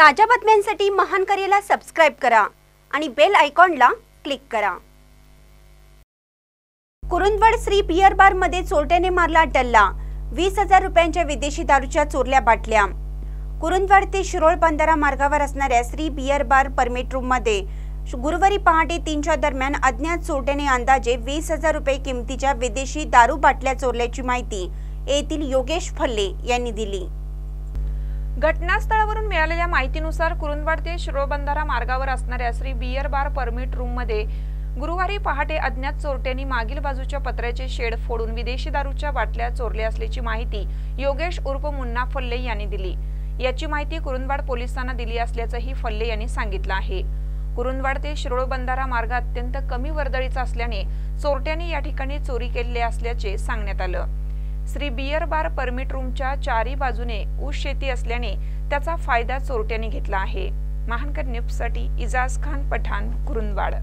ताज्या बातम्यांसाठी महान करेला सबस्क्राइब करा आणि बेल आयकॉनला क्लिक करा। कुरुंदवाड श्री बियर बार मध्ये चोरट्याने मारला डल्ला। 20,000 रुपयांच्या विदेशी दारूच्या चोरल्या बाटल्या। कुरुंदवाड ते शिरोळ बंधारा मार्गावर असणाऱ्या Shri beer bar permit room मध्ये गुरुवारी पहाटे 3च्या दरम्यान अज्ञात चोरट्याने अंदाजे 20,000 रुपये किमतीच्या विदेशी दारू बाटल्या चोरल्याची माहिती येथील योगेश फल्ले यांनी दिली। घटनास्थळावरून मिळालेल्या माहितीनुसार कुरुंदवाड ते शिरोळ बंधारा मार्गावर असणाऱ्या Shri beer bar permit room मध्ये गुरुवारी पहाटे अज्ञात चोरट्यांनी मागील बाजूच्या पत्र्याचे शेड फोडून विदेशी दारूच्या बाटल्या चोरल्या असल्याची माहिती योगेश उर्फ मुन्ना फल्ले यांनी दिली। याची माहिती कुरुंदवाड पोलिसांना दिली असल्याचंही फल्ले यांनी सांगितलं आहे। कुरुंदवाड ते शिरोळ बंधारा मार्ग अत्यंत कमी वर्दळीचा असल्याने चोरट्यांनी या ठिकाणी चोरी केली असल्याचे सांगण्यात आलं। श्री बियर बार परमिट रूमच्या चारी बाजूने ऊस शेती असल्याने त्याचा फायदा चोरट्यांनी घेतला आहे। महानकर न्यूजसाठी इजाज खान पठाण, कुरुंदवाड।